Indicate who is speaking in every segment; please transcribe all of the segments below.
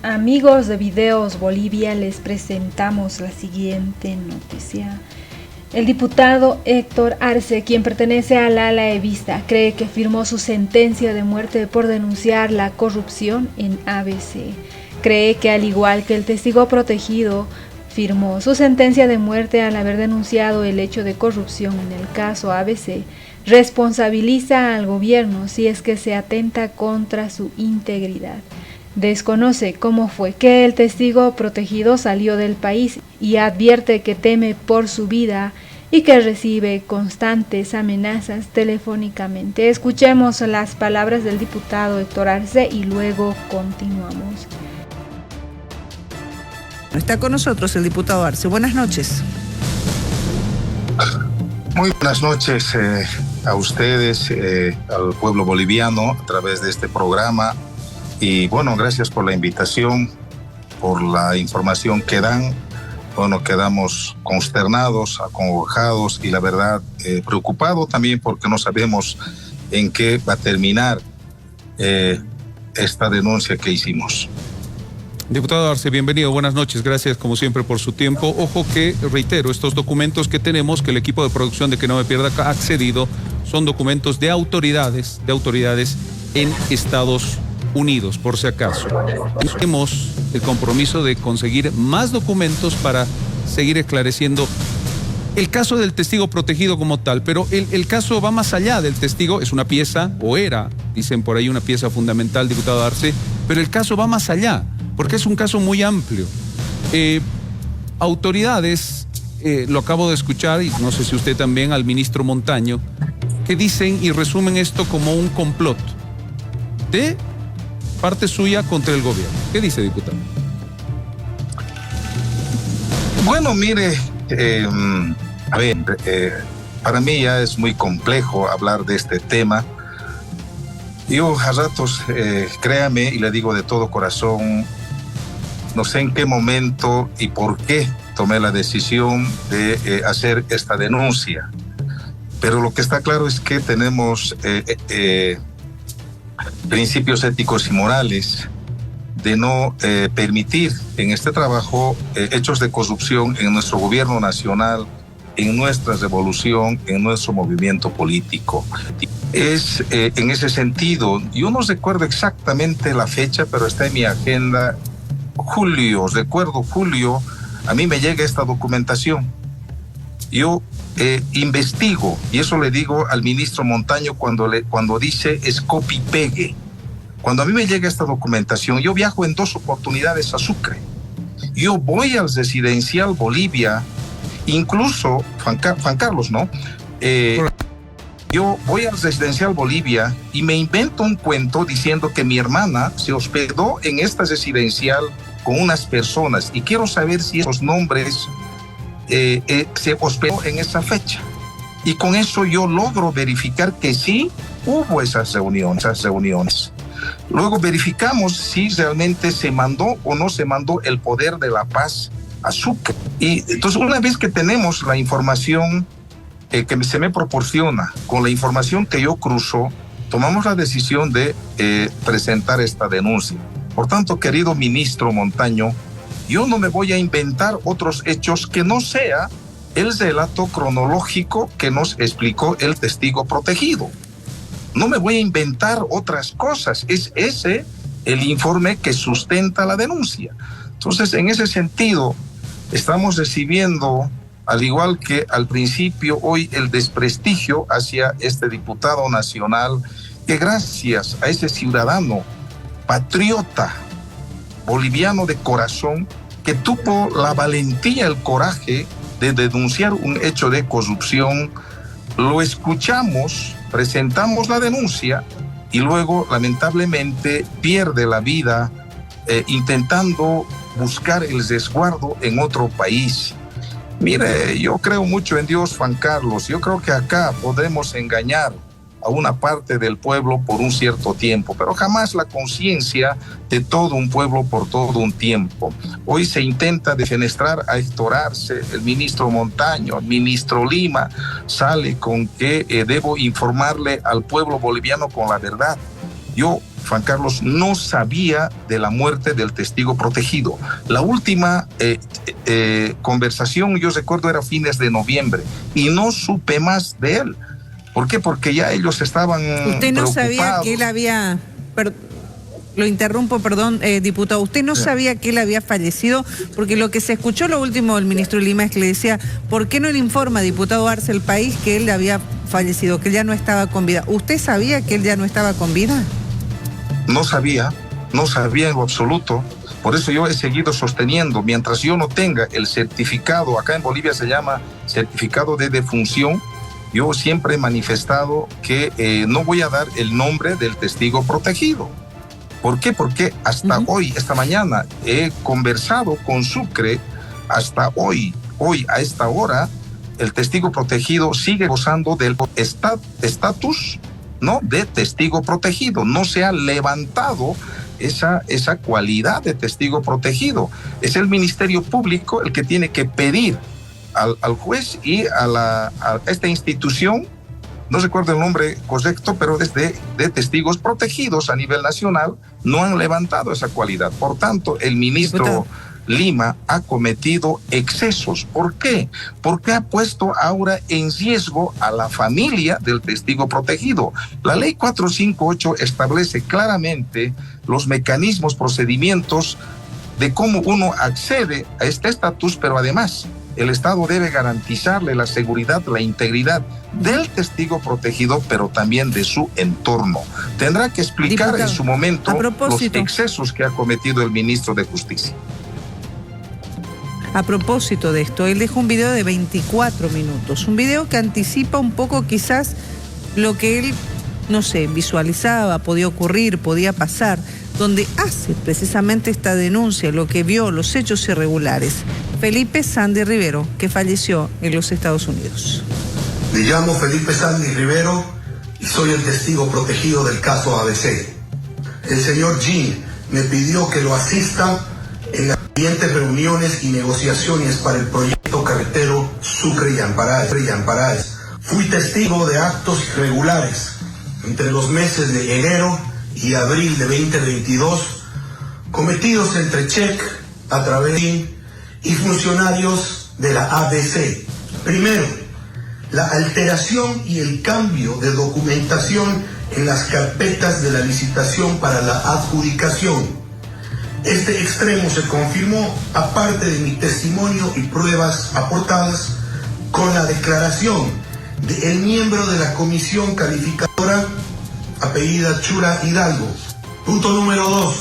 Speaker 1: Amigos de Videos Bolivia, les presentamos la siguiente noticia. El diputado Héctor Arce, quien pertenece al ala evista, cree que firmó su sentencia de muerte por denunciar la corrupción en ABC. Cree que, al igual que el testigo protegido, firmó su sentencia de muerte al haber denunciado el hecho de corrupción en el caso ABC. Responsabiliza al gobierno si es que se atenta contra su integridad. Desconoce cómo fue que el testigo protegido salió del país y advierte que teme por su vida y que recibe constantes amenazas telefónicamente. Escuchemos las palabras del diputado Héctor Arce y luego continuamos.
Speaker 2: Está con nosotros el diputado Arce. Buenas noches.
Speaker 3: Muy buenas noches a ustedes, al pueblo boliviano a través de este programa. Y bueno, gracias por la invitación, por la información que dan. Bueno, quedamos consternados, acongojados y la verdad preocupados también porque no sabemos en qué va a terminar esta denuncia que hicimos.
Speaker 4: Diputado Arce, bienvenido, buenas noches, gracias como siempre por su tiempo. Ojo que, reitero, estos documentos que tenemos, que el equipo de producción de Que No Me Pierda ha accedido, son documentos de autoridades en Estados Unidos, por si acaso. Tenemos el compromiso de conseguir más documentos para seguir esclareciendo el caso del testigo protegido como tal, pero el caso va más allá del testigo, es una pieza, o era, dicen por ahí, una pieza fundamental, diputado Arce, pero el caso va más allá, porque es un caso muy amplio. Autoridades, lo acabo de escuchar, y no sé si usted también, al ministro Montaño, que dicen y resumen esto como un complot de parte suya contra el gobierno. ¿Qué dice, diputado?
Speaker 3: Bueno, mire, para mí ya es muy complejo hablar de este tema. Yo a ratos, créame, y le digo de todo corazón, no sé en qué momento y por qué tomé la decisión de hacer esta denuncia. Pero lo que está claro es que tenemos principios éticos y morales de no permitir en este trabajo hechos de corrupción en nuestro gobierno nacional, en nuestra revolución, en nuestro movimiento político. Es en ese sentido, yo no recuerdo exactamente la fecha, pero está en mi agenda, julio, a mí me llega esta documentación. Yo investigo, y eso le digo al ministro Montaño cuando dice es copy-pegue. Cuando a mí me llega esta documentación, yo viajo en 2 oportunidades a Sucre. Yo voy al residencial Bolivia, incluso, Juan Carlos, ¿no? Yo voy al residencial Bolivia y me invento un cuento diciendo que mi hermana se hospedó en esta residencial con unas personas y quiero saber si esos nombres se hospedó en esa fecha. Y con eso yo logro verificar que sí hubo esas reuniones. Luego verificamos si realmente se mandó o no se mandó el poder de la paz a Sucre. Y entonces una vez que tenemos la información que se me proporciona, con la información que yo cruzo, tomamos la decisión de presentar esta denuncia. Por tanto, querido ministro Montaño, yo no me voy a inventar otros hechos que no sea el relato cronológico que nos explicó el testigo protegido. No me voy a inventar otras cosas. Es ese el informe que sustenta la denuncia. Entonces, en ese sentido, estamos recibiendo, al igual que al principio, hoy el desprestigio hacia este diputado nacional, que gracias a ese ciudadano patriota boliviano de corazón, que tuvo la valentía, el coraje de denunciar un hecho de corrupción, lo escuchamos, presentamos la denuncia y luego lamentablemente pierde la vida intentando buscar el resguardo en otro país. Mire, yo creo mucho en Dios, Juan Carlos. Yo creo que acá podemos engañar a una parte del pueblo por un cierto tiempo, pero jamás la conciencia de todo un pueblo por todo un tiempo. Hoy se intenta defenestrar a Héctor Arce, el ministro Montaño, el ministro Lima, sale con que debo informarle al pueblo boliviano con la verdad. Yo, Juan Carlos, no sabía de la muerte del testigo protegido. La última conversación, yo recuerdo, era fines de noviembre y no supe más de él. ¿Por qué? Porque ya ellos estaban
Speaker 2: Usted no
Speaker 3: preocupados.
Speaker 2: sabía que él había... Lo interrumpo, perdón, diputado. ¿Usted no sabía que él había fallecido? Porque lo que se escuchó lo último del ministro Lima es que le decía, ¿por qué no le informa, diputado Arce, el país que él había fallecido, que él ya no estaba con vida? ¿Usted sabía que él ya no estaba con vida?
Speaker 3: No sabía en lo absoluto. Por eso yo he seguido sosteniendo, mientras yo no tenga el certificado, acá en Bolivia se llama certificado de defunción, yo siempre he manifestado que no voy a dar el nombre del testigo protegido. ¿Por qué? Porque hasta hoy, esta mañana, he conversado con Sucre, hasta hoy a esta hora, el testigo protegido sigue gozando del estatus, ¿no?, de testigo protegido. No se ha levantado esa cualidad de testigo protegido. Es el Ministerio Público el que tiene que pedir al juez y a esta institución, no recuerdo el nombre correcto, pero desde de testigos protegidos a nivel nacional, no han levantado esa cualidad. Por tanto, el ministro Lima ha cometido excesos. ¿Por qué? Porque ha puesto ahora en riesgo a la familia del testigo protegido. La ley 458 establece claramente los mecanismos, procedimientos de cómo uno accede a este estatus, pero además el Estado debe garantizarle la seguridad, la integridad del testigo protegido, pero también de su entorno. Tendrá que explicar, diputado, en su momento los excesos que ha cometido el ministro de Justicia.
Speaker 2: A propósito de esto, él dejó un video de 24 minutos, un video que anticipa un poco quizás lo que él, no sé, visualizaba, podía ocurrir, podía pasar, donde hace precisamente esta denuncia, lo que vio, los hechos irregulares. Felipe Sandy Rivero, que falleció en los Estados Unidos.
Speaker 5: Me llamo Felipe Sandy Rivero y soy el testigo protegido del caso ABC. El señor Jean me pidió que lo asista en las siguientes reuniones y negociaciones para el proyecto carretero Sucre y Amparaes. Fui testigo de actos irregulares entre los meses de enero y abril de 2022, cometidos entre Check, a través de y funcionarios de la ABC. Primero, la alteración y el cambio de documentación en las carpetas de la licitación para la adjudicación. Este extremo se confirmó, aparte de mi testimonio y pruebas aportadas, con la declaración del miembro de la comisión calificadora, apellida Chura Hidalgo. Punto número 2,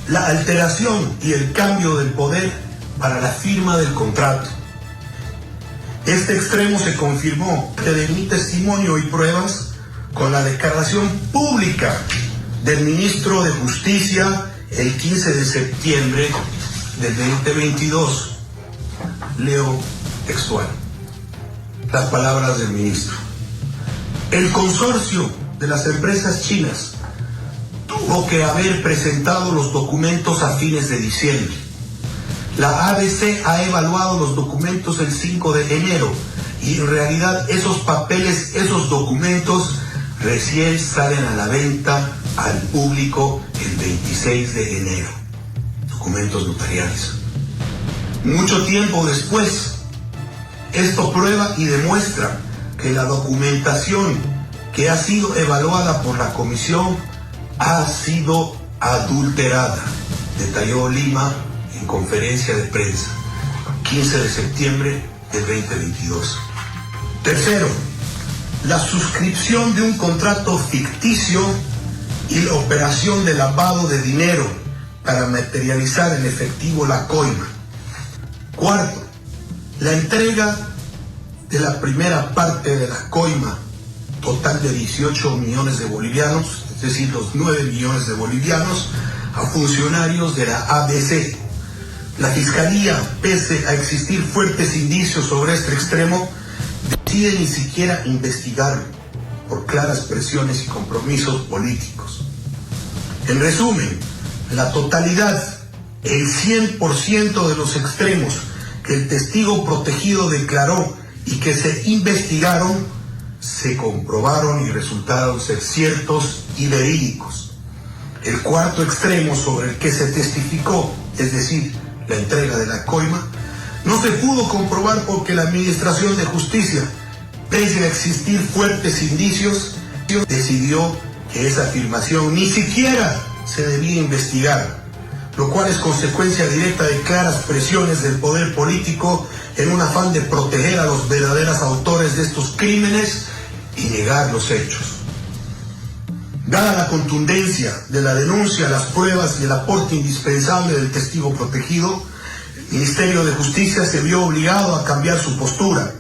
Speaker 5: la alteración y el cambio del poder para la firma del contrato. Este extremo se confirmó de mi testimonio y pruebas con la declaración pública del ministro de Justicia el 15 de septiembre del 2022. Leo textual las palabras del ministro. El consorcio de las empresas chinas tuvo que haber presentado los documentos a fines de diciembre. La ABC ha evaluado los documentos el 5 de enero y en realidad esos papeles, esos documentos recién salen a la venta al público el 26 de enero. Documentos notariales. Mucho tiempo después, esto prueba y demuestra que la documentación que ha sido evaluada por la comisión ha sido adulterada, detalló Lima en conferencia de prensa, 15 de septiembre del 2022. Tercero, la suscripción de un contrato ficticio y la operación de lavado de dinero para materializar en efectivo la coima. Cuarto, la entrega de la primera parte de la coima, total de 18 millones de bolivianos, es decir, los 9 millones de bolivianos, a funcionarios de la ABC. La Fiscalía, pese a existir fuertes indicios sobre este extremo, decide ni siquiera investigar por claras presiones y compromisos políticos. En resumen, la totalidad, el 100% de los extremos que el testigo protegido declaró y que se investigaron se comprobaron y resultaron ser ciertos y verídicos. El cuarto extremo sobre el que se testificó, es decir, la entrega de la coima, no se pudo comprobar porque la Administración de Justicia, pese a existir fuertes indicios, decidió que esa afirmación ni siquiera se debía investigar, lo cual es consecuencia directa de claras presiones del poder político en un afán de proteger a los verdaderos autores de estos crímenes y negar los hechos. Dada la contundencia de la denuncia, las pruebas y el aporte indispensable del testigo protegido, el Ministerio de Justicia se vio obligado a cambiar su postura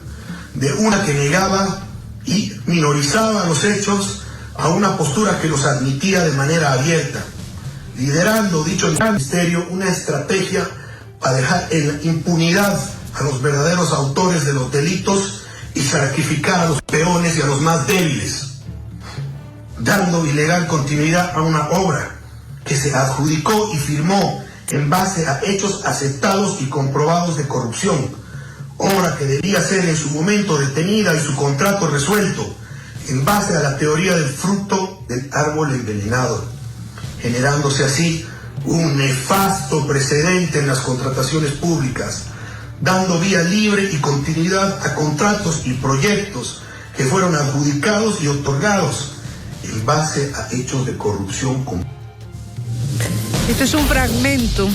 Speaker 5: de una que negaba y minorizaba los hechos a una postura que los admitía de manera abierta, liderando dicho ministerio una estrategia para dejar en impunidad a los verdaderos autores de los delitos y sacrificar a los peones y a los más débiles, dando ilegal continuidad a una obra que se adjudicó y firmó en base a hechos aceptados y comprobados de corrupción, obra que debía ser en su momento detenida y su contrato resuelto en base a la teoría del fruto del árbol envenenado, generándose así un nefasto precedente en las contrataciones públicas, dando vía libre y continuidad a contratos y proyectos que fueron adjudicados y otorgados en base a hechos de corrupción.
Speaker 2: Este es un fragmento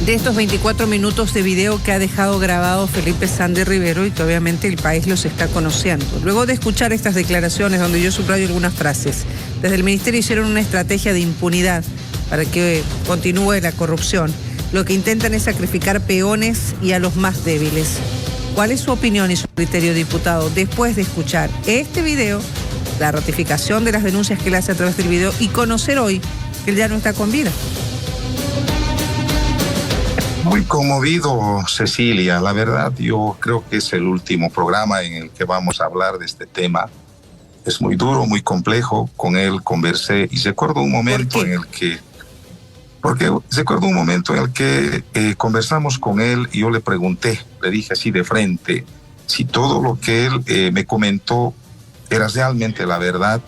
Speaker 2: de estos 24 minutos de video que ha dejado grabado Felipe Sandy Rivero y que obviamente el país los está conociendo. Luego de escuchar estas declaraciones donde yo subrayo algunas frases, desde el Ministerio hicieron una estrategia de impunidad para que continúe la corrupción. Lo que intentan es sacrificar peones y a los más débiles. ¿Cuál es su opinión y su criterio, diputado, después de escuchar este video, la ratificación de las denuncias que él hace a través del video y conocer hoy que él ya no está con vida?
Speaker 3: Muy conmovido, Cecilia. La verdad, yo creo que es el último programa en el que vamos a hablar de este tema. Es muy duro, muy complejo. Con él conversé y recuerdo un momento en el que... conversamos con él y yo le pregunté, le dije así de frente, si todo lo que él me comentó era realmente la verdad.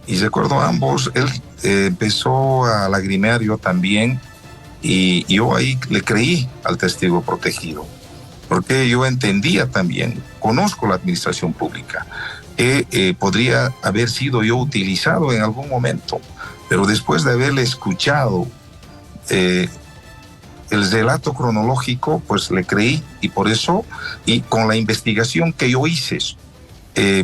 Speaker 3: Y recuerdo ambos, él empezó a lagrimear, yo también, y yo ahí le creí al testigo protegido, porque yo entendía también, conozco la administración pública, que podría haber sido yo utilizado en algún momento, pero después de haberle escuchado el relato cronológico, pues le creí, y por eso, y con la investigación que yo hice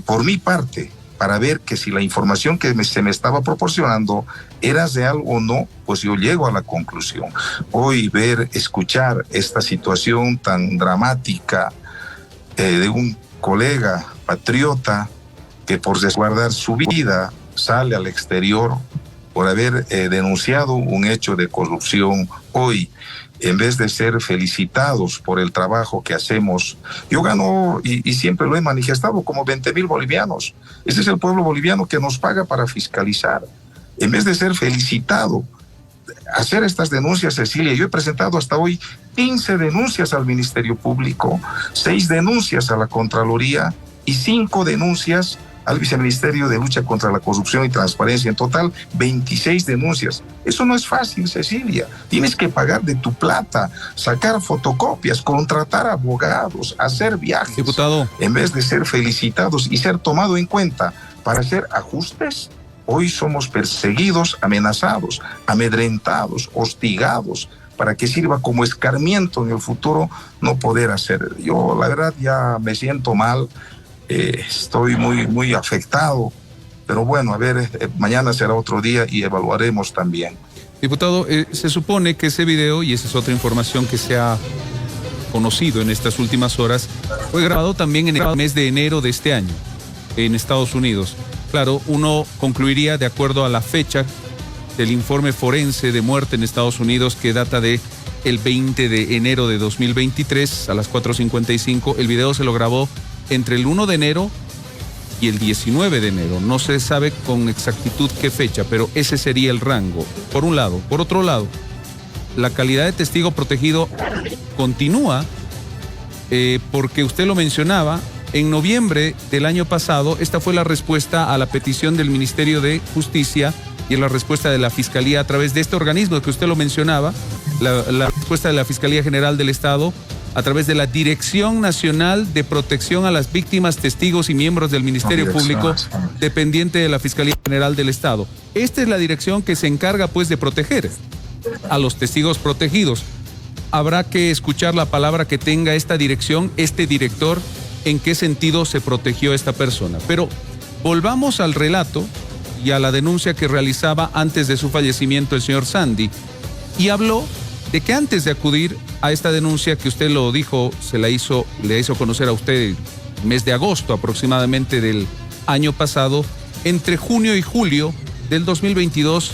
Speaker 3: por mi parte, para ver que si la información que se me estaba proporcionando era real o no, pues yo llego a la conclusión. Hoy escuchar esta situación tan dramática de un colega patriota que por resguardar su vida sale al exterior por haber denunciado un hecho de corrupción, hoy, en vez de ser felicitados por el trabajo que hacemos, yo gano, y siempre lo he manifestado, como 20,000 bolivianos. Ese es el pueblo boliviano que nos paga para fiscalizar. En vez de ser felicitado, hacer estas denuncias, Cecilia, yo he presentado hasta hoy 15 denuncias al Ministerio Público, 6 denuncias a la Contraloría y 5 denuncias al Viceministerio de Lucha contra la Corrupción y Transparencia. En total, 26 denuncias. Eso no es fácil, Cecilia. Tienes que pagar de tu plata, sacar fotocopias, contratar abogados, hacer viajes.
Speaker 4: Diputado.
Speaker 3: En vez de ser felicitados y ser tomado en cuenta para hacer ajustes, hoy somos perseguidos, amenazados, amedrentados, hostigados, para que sirva como escarmiento en el futuro no poder hacer. Yo, la verdad, ya me siento mal. Estoy muy afectado, pero bueno, a ver, mañana será otro día y evaluaremos también.
Speaker 4: Diputado, se supone que ese video, y esa es otra información que se ha conocido en estas últimas horas, fue grabado también en el mes de enero de este año, en Estados Unidos. Claro, uno concluiría de acuerdo a la fecha del informe forense de muerte en Estados Unidos, que data de el 20 de enero de 2023 a las 4:55. El video se lo grabó entre el 1 de enero y el 19 de enero. No se sabe con exactitud qué fecha, pero ese sería el rango, por un lado. Por otro lado, la calidad de testigo protegido continúa porque usted lo mencionaba, En noviembre del año pasado, esta fue la respuesta a la petición del Ministerio de Justicia y la respuesta de la Fiscalía a través de este organismo que usted lo mencionaba, la respuesta de la Fiscalía General del Estado a través de la Dirección Nacional de Protección a las Víctimas, Testigos y Miembros del Ministerio Público, dependiente de la Fiscalía General del Estado. Esta es la dirección que se encarga, pues, de proteger a los testigos protegidos. Habrá que escuchar la palabra que tenga esta dirección, este director, en qué sentido se protegió esta persona. Pero volvamos al relato y a la denuncia que realizaba antes de su fallecimiento el señor Sandy, y habló de que antes de acudir a esta denuncia, que usted lo dijo, le hizo conocer a usted el mes de agosto aproximadamente del año pasado, entre junio y julio del 2022,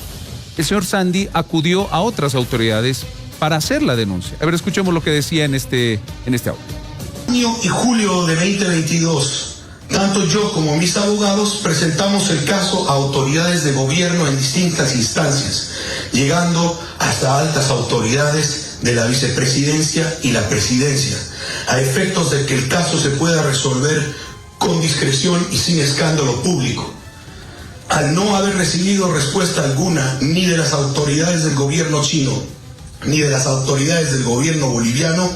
Speaker 4: el señor Sandy acudió a otras autoridades para hacer la denuncia. A ver, escuchemos lo que decía en este audio.
Speaker 5: Junio y julio de 2022, tanto yo como mis abogados presentamos el caso a autoridades de gobierno en distintas instancias, llegando hasta altas autoridades de la vicepresidencia y la presidencia, a efectos de que el caso se pueda resolver con discreción y sin escándalo público. Al no haber recibido respuesta alguna ni de las autoridades del gobierno chino ni de las autoridades del gobierno boliviano,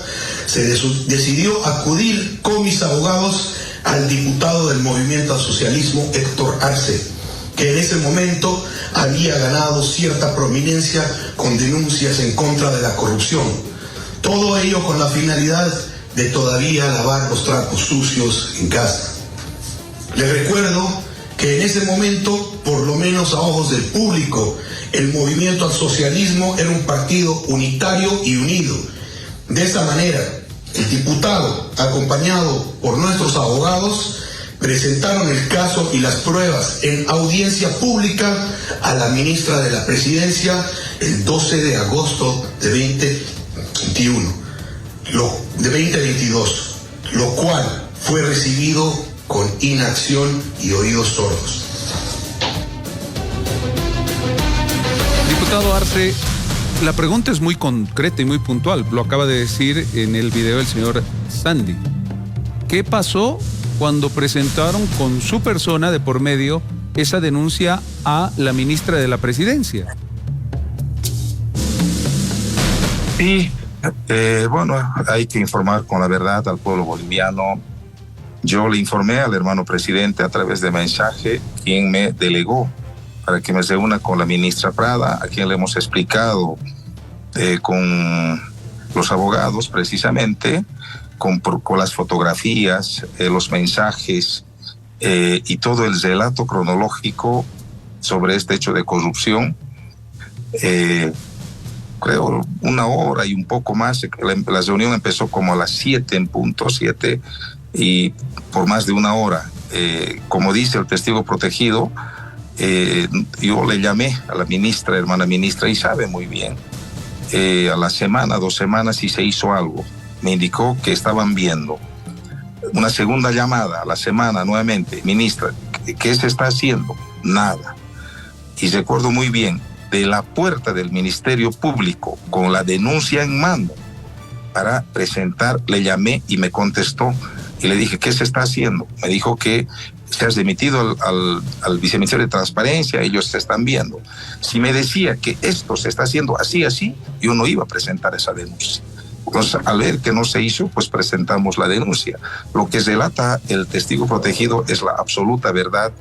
Speaker 5: se decidió acudir con mis abogados al diputado del Movimiento al Socialismo, Héctor Arce, que en ese momento había ganado cierta prominencia con denuncias en contra de la corrupción. Todo ello con la finalidad de todavía lavar los trapos sucios en casa. Les recuerdo que en ese momento, por lo menos a ojos del público, el Movimiento al Socialismo era un partido unitario y unido. De esta manera, el diputado, acompañado por nuestros abogados, presentaron el caso y las pruebas en audiencia pública a la ministra de la Presidencia el 12 de agosto de 2022, lo cual fue recibido con inacción y oídos sordos.
Speaker 4: Diputado Arce, la pregunta es muy concreta y muy puntual. Lo acaba de decir en el video el señor Sandy. ¿Qué pasó cuando presentaron con su persona de por medio esa denuncia a la ministra de la Presidencia?
Speaker 3: Sí, bueno, hay que informar con la verdad al pueblo boliviano. Yo le informé al hermano presidente a través de mensaje, quien me delegó para que me reúna con la ministra Prada, a quien le hemos explicado con los abogados precisamente, con las fotografías, los mensajes y todo el relato cronológico sobre este hecho de corrupción. Creo 1 hora y un poco más. La reunión empezó como a las 7 en punto, 7, y por más de 1 hora. Como dice el testigo protegido, yo le llamé a la ministra, hermana ministra, y sabe muy bien. A la semana, 2 semanas, si se hizo algo. Me indicó que estaban viendo. Una segunda llamada a la semana nuevamente, ministra, ¿qué se está haciendo? Nada. Y recuerdo muy bien, de la puerta del Ministerio Público, con la denuncia en mano, para presentar, le llamé y me contestó. Y le dije, ¿qué se está haciendo? Me dijo que se ha remitido al Viceministerio de Transparencia, ellos se están viendo. Si me decía que esto se está haciendo así, yo no iba a presentar esa denuncia. Entonces, al ver que no se hizo, pues presentamos la denuncia. Lo que relata el testigo protegido es la absoluta verdad,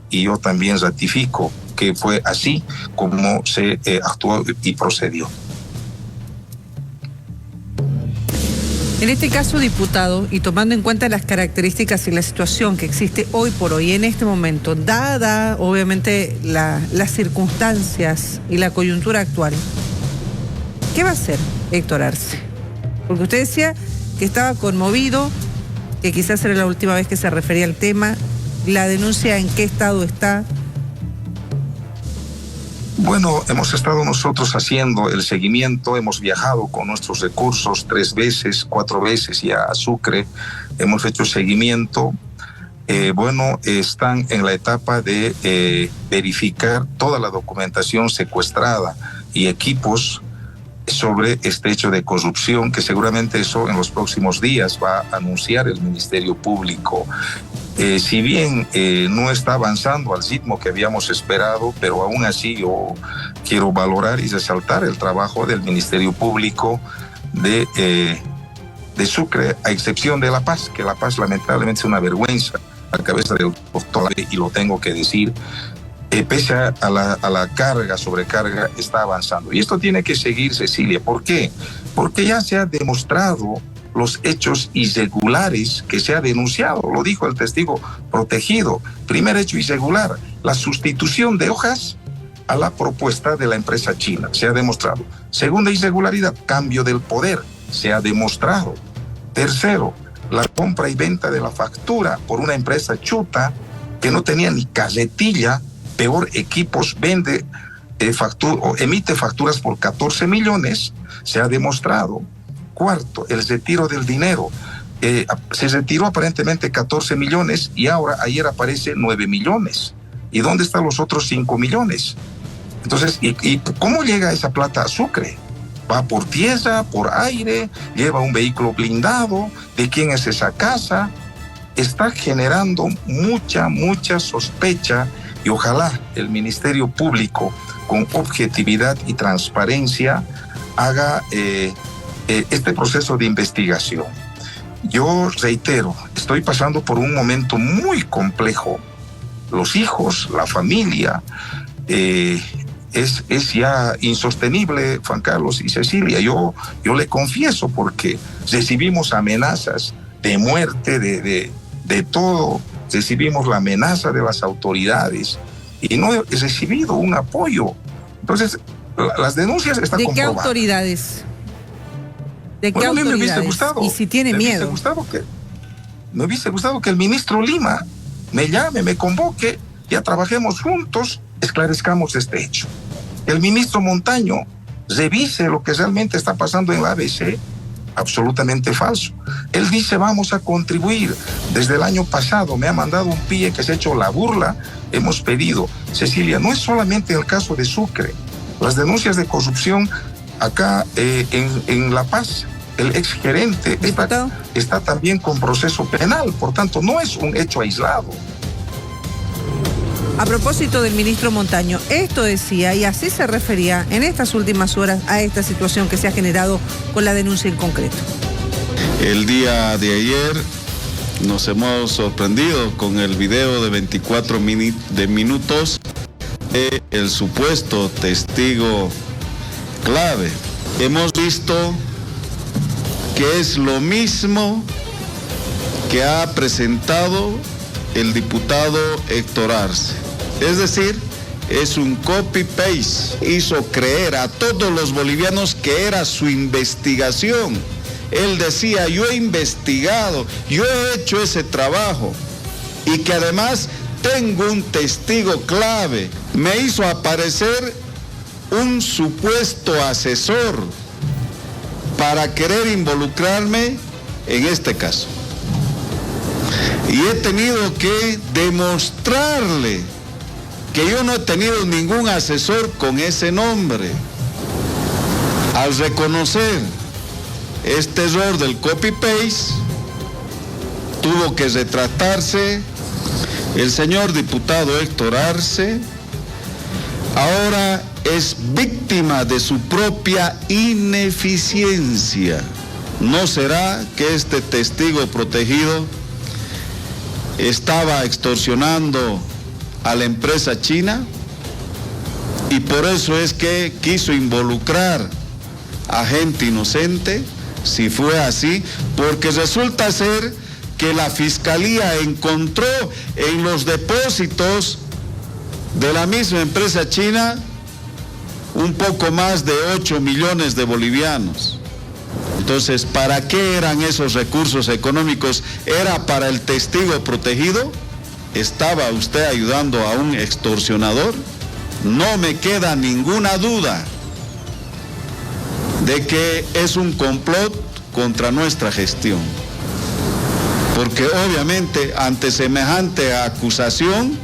Speaker 3: y yo también ratifico que fue así como se actuó y procedió.
Speaker 2: En este caso, diputado, y tomando en cuenta las características y la situación que existe hoy por hoy, en este momento, dada obviamente las circunstancias y la coyuntura actual, ¿qué va a hacer Héctor Arce? Porque usted decía que estaba conmovido, que quizás era la última vez que se refería al tema. ¿La denuncia en qué estado está?
Speaker 3: Bueno, hemos estado nosotros haciendo el seguimiento, hemos viajado con nuestros recursos 3 veces, 4 veces ya a Sucre, hemos hecho seguimiento. Están en la etapa de verificar toda la documentación secuestrada y equipos sobre este hecho de corrupción, que seguramente eso en los próximos días va a anunciar el Ministerio Público. Si bien no está avanzando al ritmo que habíamos esperado, pero aún así yo quiero valorar y resaltar el trabajo del Ministerio Público de Sucre, a excepción de La Paz, que La Paz lamentablemente es una vergüenza a la cabeza del doctor, y lo tengo que decir. Pese a la sobrecarga, está avanzando. Y esto tiene que seguir, Cecilia. ¿Por qué? Porque ya se ha demostrado los hechos irregulares que se ha denunciado. Lo dijo el testigo protegido. Primer hecho irregular, la sustitución de hojas a la propuesta de la empresa china. Se ha demostrado. Segunda irregularidad, cambio del poder. Se ha demostrado. Tercero, la compra y venta de la factura por una empresa chuta que no tenía ni carretilla. Peor, equipos vende o emite facturas por 14 millones, se ha demostrado. Cuarto, el retiro del dinero. Se retiró aparentemente 14 millones y ayer aparece 9 millones. ¿Y dónde están los otros 5 millones? Entonces, ¿y cómo llega esa plata a Sucre? ¿Va por tierra, por aire? ¿Lleva un vehículo blindado? ¿De quién es esa casa? Está generando mucha sospecha. Y ojalá el Ministerio Público, con objetividad y transparencia, haga este proceso de investigación. Yo reitero, estoy pasando por un momento muy complejo. Los hijos, la familia, es ya insostenible, Juan Carlos y Cecilia. Yo le confieso, porque recibimos amenazas de muerte, de todo. Recibimos la amenaza de las autoridades y no he recibido un apoyo. Entonces, las denuncias están comprobadas.
Speaker 2: ¿De qué autoridades? ¿De qué autoridades?
Speaker 3: Me hubiese gustado.
Speaker 2: Y si tiene miedo.
Speaker 3: Me hubiese gustado que el ministro Lima me llame, me convoque, ya trabajemos juntos, esclarezcamos este hecho. El ministro Montaño revise lo que realmente está pasando en la ABC. Absolutamente falso. Él dice vamos a contribuir. Desde el año pasado me ha mandado un PIE que se ha hecho la burla. Hemos pedido, Cecilia, no es solamente el caso de Sucre. Las denuncias de corrupción acá en La Paz, el exgerente está también con proceso penal. Por tanto, no es un hecho aislado.
Speaker 2: A propósito del ministro Montaño, esto decía y así se refería en estas últimas horas a esta situación que se ha generado con la denuncia en concreto.
Speaker 6: El día de ayer nos hemos sorprendido con el video de 24 minutos de el supuesto testigo clave. Hemos visto que es lo mismo que ha presentado el diputado Héctor Arce. Es decir, es un copy-paste. Hizo creer a todos los bolivianos que era su investigación. Él decía, yo he investigado, yo he hecho ese trabajo y que además tengo un testigo clave. Me hizo aparecer un supuesto asesor para querer involucrarme en este caso. Y he tenido que demostrarle que yo no he tenido ningún asesor con ese nombre. Al reconocer este error del copy-paste, tuvo que retratarse el señor diputado Héctor Arce. Ahora es víctima de su propia ineficiencia. ¿No será que este testigo protegido estaba extorsionando a la empresa china y por eso es que quiso involucrar a gente inocente? Si fue así, porque resulta ser que la fiscalía encontró en los depósitos de la misma empresa china un poco más de 8 millones de bolivianos. Entonces, ¿para qué eran esos recursos económicos? ¿Era para el testigo protegido? ¿Estaba usted ayudando a un extorsionador? No me queda ninguna duda de que es un complot contra nuestra gestión. Porque obviamente ante semejante acusación,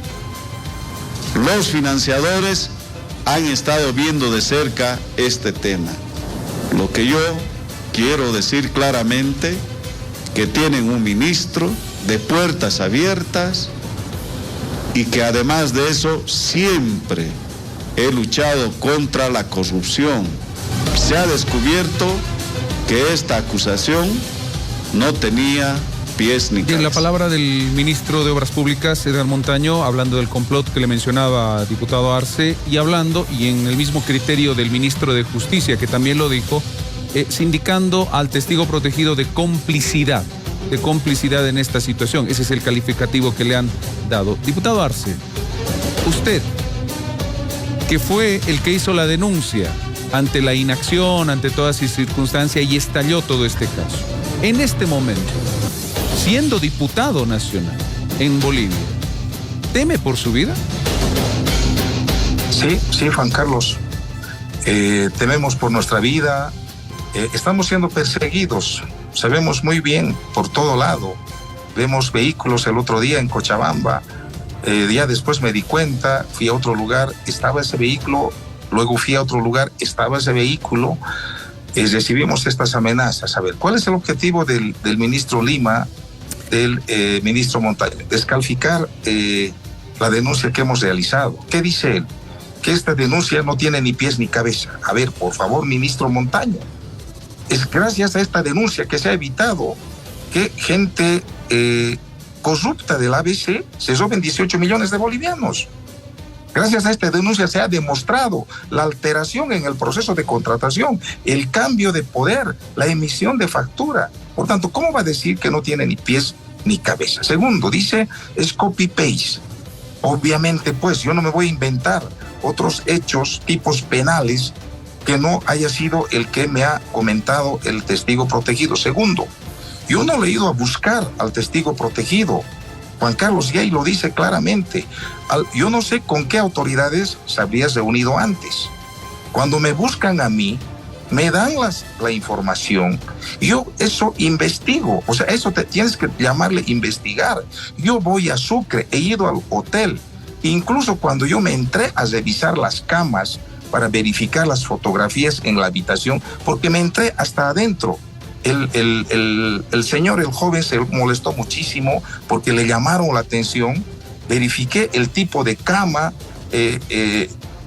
Speaker 6: los financiadores han estado viendo de cerca este tema. Lo que yo quiero decir claramente, que tienen un ministro de puertas abiertas y que además de eso siempre he luchado contra la corrupción. Se ha descubierto que esta acusación no tenía pies ni cabeza.
Speaker 4: En la palabra del ministro de Obras Públicas, Edgar Montaño, hablando del complot que le mencionaba diputado Arce, y en el mismo criterio del ministro de Justicia, que también lo dijo, sindicando al testigo protegido de complicidad en esta situación. Ese es el calificativo que le han dado. Diputado Arce, usted, que fue el que hizo la denuncia ante la inacción, ante toda esa circunstancia, y estalló todo este caso, en este momento, siendo diputado nacional en Bolivia, ¿teme por su vida?
Speaker 3: Sí, Juan Carlos. Tememos por nuestra vida. Estamos siendo perseguidos. Sabemos muy bien por todo lado. Vemos vehículos el otro día en Cochabamba. Ya después me di cuenta, fui a otro lugar, estaba ese vehículo. Luego fui a otro lugar, estaba ese vehículo. Recibimos estas amenazas. A ver, ¿cuál es el objetivo del ministro Lima, del ministro Montaño? Descalificar la denuncia que hemos realizado. ¿Qué dice él? Que esta denuncia no tiene ni pies ni cabeza. A ver, por favor, ministro Montaño, es gracias a esta denuncia que se ha evitado que gente corrupta del ABC se roben 18 millones de bolivianos. Gracias a esta denuncia se ha demostrado la alteración en el proceso de contratación, el cambio de poder, la emisión de factura. Por tanto, ¿cómo va a decir que no tiene ni pies ni cabeza? Segundo, dice es copy-paste. Obviamente, pues, yo no me voy a inventar otros hechos, tipos penales, que no haya sido el que me ha comentado el testigo protegido. Segundo, yo no le he ido a buscar al testigo protegido. Juan Carlos Gay lo dice claramente. Yo no sé con qué autoridades se habría reunido antes. Cuando me buscan a mí, me dan la información. Yo eso investigo. O sea, eso tienes que llamarle investigar. Yo voy a Sucre, he ido al hotel. Incluso cuando yo me entré a revisar las camas para verificar las fotografías en la habitación, porque me entré hasta adentro. El señor, el joven, se molestó muchísimo porque le llamaron la atención. Verifiqué el tipo de cama,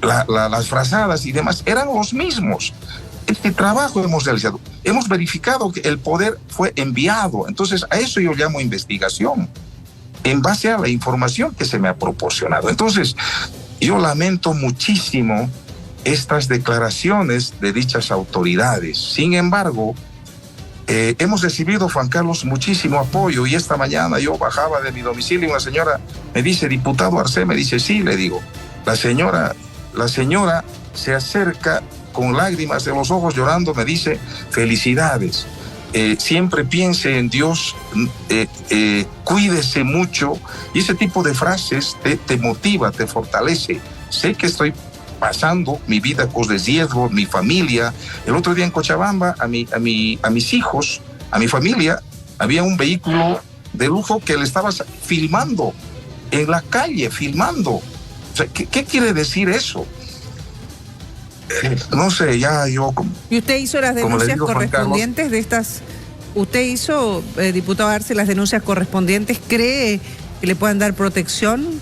Speaker 3: las frazadas y demás, eran los mismos. Este trabajo hemos realizado. Hemos verificado que el poder fue enviado. Entonces, a eso yo llamo investigación, en base a la información que se me ha proporcionado. Entonces, yo lamento muchísimo estas declaraciones de dichas autoridades. Sin embargo, hemos recibido, Juan Carlos, muchísimo apoyo, y esta mañana yo bajaba de mi domicilio y una señora me dice, diputado Arce, me dice, sí, le digo, la señora se acerca con lágrimas de los ojos llorando, me dice, felicidades, siempre piense en Dios, cuídese mucho, y ese tipo de frases te motiva, te fortalece. Sé que estoy pasando mi vida con riesgo, mi familia. El otro día en Cochabamba, a mis hijos, a mi familia, había un vehículo de lujo que le estaba filmando en la calle, filmando. O sea, ¿qué quiere decir eso? No sé, ya yo...
Speaker 2: ¿Y usted hizo las denuncias correspondientes de estas? ¿Usted hizo, diputado Arce, las denuncias correspondientes? ¿Cree que le puedan dar protección?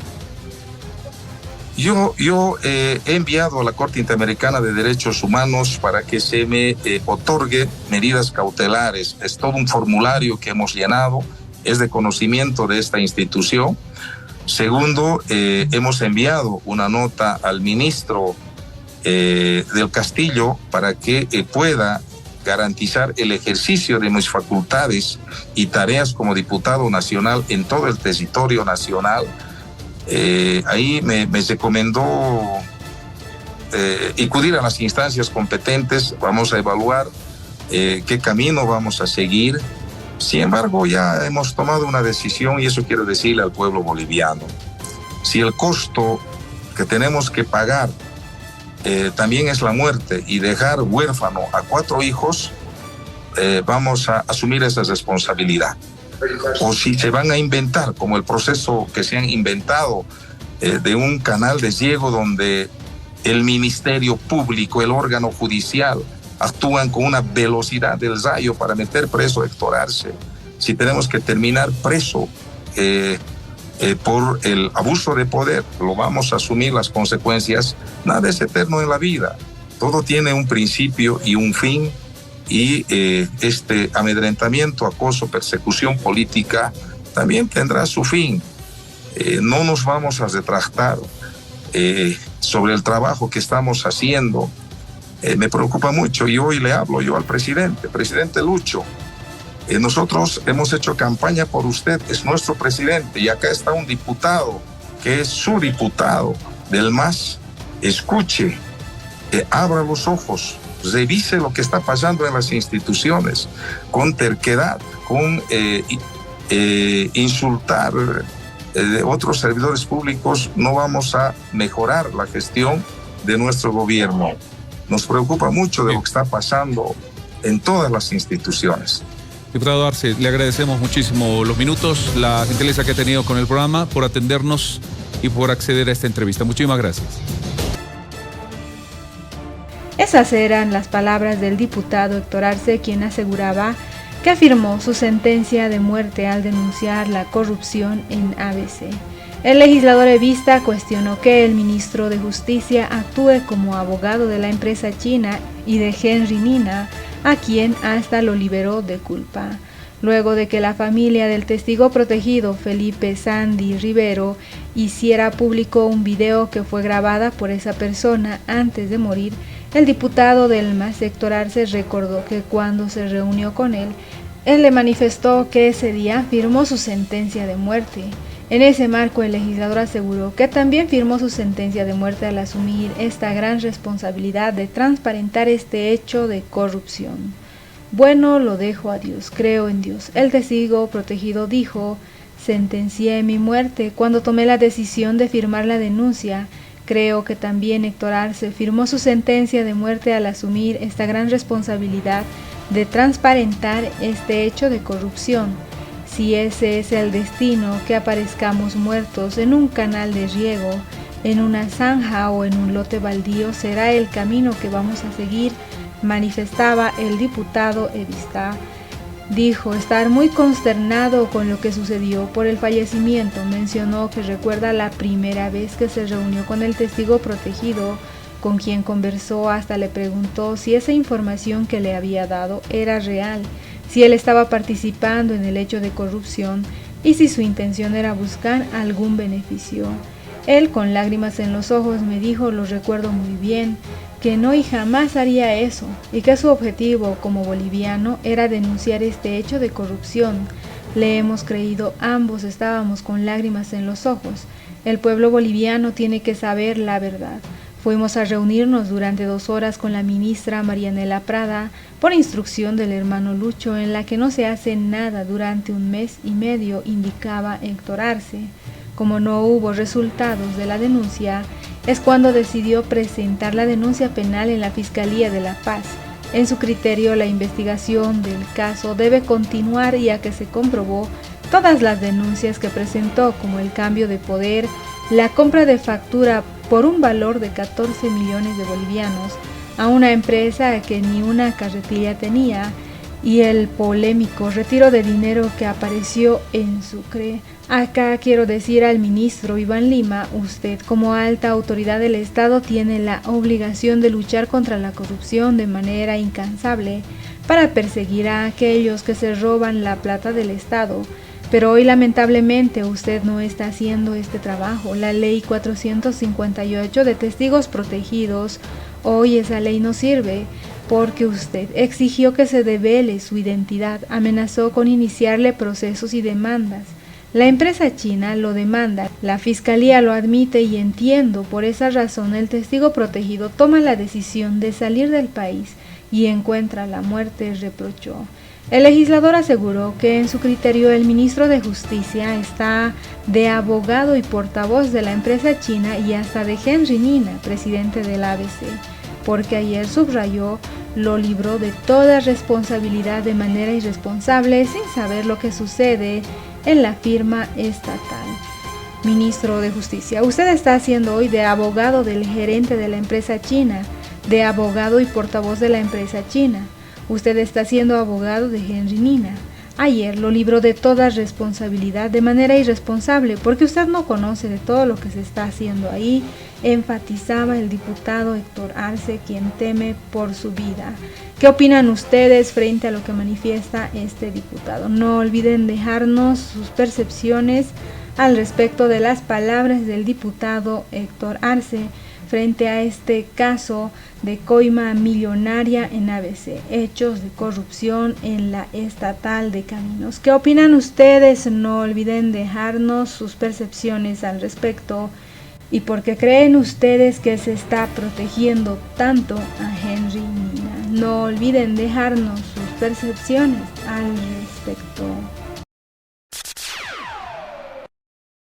Speaker 3: Yo he enviado a la Corte Interamericana de Derechos Humanos para que se me otorgue medidas cautelares. Es todo un formulario que hemos llenado, es de conocimiento de esta institución. Segundo, hemos enviado una nota al ministro del Castillo para que pueda garantizar el ejercicio de mis facultades y tareas como diputado nacional en todo el territorio nacional. Ahí me recomendó acudir a las instancias competentes. Vamos a evaluar qué camino vamos a seguir. Sin embargo, ya hemos tomado una decisión, y eso quiero decirle al pueblo boliviano. Si el costo que tenemos que pagar también es la muerte y dejar huérfano a 4 hijos, vamos a asumir esa responsabilidad. O si se van a inventar, como el proceso que se han inventado de un canal de riego donde el Ministerio Público, el órgano judicial, actúan con una velocidad del rayo para meter preso a Héctor Arce, si tenemos que terminar preso por el abuso de poder, lo vamos a asumir las consecuencias. Nada es eterno en la vida, todo tiene un principio y un fin, y este amedrentamiento, acoso, persecución política también tendrá su fin. No nos vamos a retractar sobre el trabajo que estamos haciendo. Me preocupa mucho, y hoy le hablo yo al presidente Lucho. Nosotros hemos hecho campaña por usted, es nuestro presidente, y acá está un diputado que es su diputado del MAS. Escuche, abra los ojos, revise lo que está pasando en las instituciones. Con terquedad, con insultar otros servidores públicos, no vamos a mejorar la gestión de nuestro gobierno. Nos preocupa mucho de lo que está pasando en todas las instituciones.
Speaker 4: Diputado Arce, le agradecemos muchísimo los minutos, la gentileza que ha tenido con el programa, por atendernos y por acceder a esta entrevista. Muchísimas gracias.
Speaker 1: Esas eran las palabras del diputado Héctor Arce, quien aseguraba que afirmó su sentencia de muerte al denunciar la corrupción en ABC. El legislador evista cuestionó que el ministro de Justicia actúe como abogado de la empresa china y de Henry Nina, a quien hasta lo liberó de culpa. Luego de que la familia del testigo protegido Felipe Sandy Rivero hiciera público un video que fue grabada por esa persona antes de morir, el diputado del MAS Héctor Arce recordó que cuando se reunió con él le manifestó que ese día firmó su sentencia de muerte. En ese marco, el legislador aseguró que también firmó su sentencia de muerte al asumir esta gran responsabilidad de transparentar este hecho de corrupción. Bueno, lo dejo a Dios, creo en Dios. El testigo protegido dijo: sentencié mi muerte cuando tomé la decisión de firmar la denuncia. Creo que también Héctor Arce firmó su sentencia de muerte al asumir esta gran responsabilidad de transparentar este hecho de corrupción. Si ese es el destino, que aparezcamos muertos en un canal de riego, en una zanja o en un lote baldío, será el camino que vamos a seguir, manifestaba el diputado evista. Dijo estar muy consternado con lo que sucedió por el fallecimiento. Mencionó que recuerda la primera vez que se reunió con el testigo protegido, con quien conversó, hasta le preguntó si esa información que le había dado era real, si él estaba participando en el hecho de corrupción y si su intención era buscar algún beneficio. Él, con lágrimas en los ojos, me dijo: lo recuerdo muy bien, que no y jamás haría eso, y que su objetivo como boliviano era denunciar este hecho de corrupción. Le hemos creído, ambos estábamos con lágrimas en los ojos. El pueblo boliviano tiene que saber la verdad. Fuimos a reunirnos durante 2 horas con la ministra Marianela Prada por instrucción del hermano Lucho, en la que no se hace nada durante 1 mes y medio, indicaba Héctor Arce. Como no hubo resultados de la denuncia, es cuando decidió presentar la denuncia penal en la Fiscalía de La Paz. En su criterio, la investigación del caso debe continuar, ya que se comprobó todas las denuncias que presentó, como el cambio de poder, la compra de factura por un valor de 14 millones de bolivianos a una empresa que ni una carretilla tenía, y el polémico retiro de dinero que apareció en Sucre. Acá quiero decir al ministro Iván Lima: usted, como alta autoridad del Estado, tiene la obligación de luchar contra la corrupción de manera incansable para perseguir a aquellos que se roban la plata del Estado. Pero hoy, lamentablemente, usted no está haciendo este trabajo. La ley 458 de testigos protegidos, hoy esa ley no sirve, porque usted exigió que se devele su identidad, amenazó con iniciarle procesos y demandas. La empresa china lo demanda, la fiscalía lo admite, y entiendo, por esa razón el testigo protegido toma la decisión de salir del país y encuentra la muerte, reprochó. El legislador aseguró que en su criterio el ministro de Justicia está de abogado y portavoz de la empresa china y hasta de Henry Nina, presidente del ABC, porque ayer subrayó: lo libró de toda responsabilidad de manera irresponsable, sin saber lo que sucede en la firma estatal. Ministro de Justicia, usted está haciendo hoy de abogado del gerente de la empresa china. de abogado y portavoz de la empresa china. Usted está siendo abogado de Henry Nina. Ayer lo libró de toda responsabilidad de manera irresponsable, porque usted no conoce de todo lo que se está haciendo ahí, enfatizaba el diputado Héctor Arce, quien teme por su vida. ¿Qué opinan ustedes frente a lo que manifiesta este diputado? No olviden dejarnos sus percepciones al respecto de las palabras del diputado Héctor Arce frente a este caso de coima millonaria en ABC, hechos de corrupción en la estatal de caminos. ¿Qué opinan ustedes? No olviden dejarnos sus percepciones al respecto. ¿Y por qué creen ustedes que se está protegiendo tanto a Henry Nina? No olviden dejarnos sus percepciones al respecto.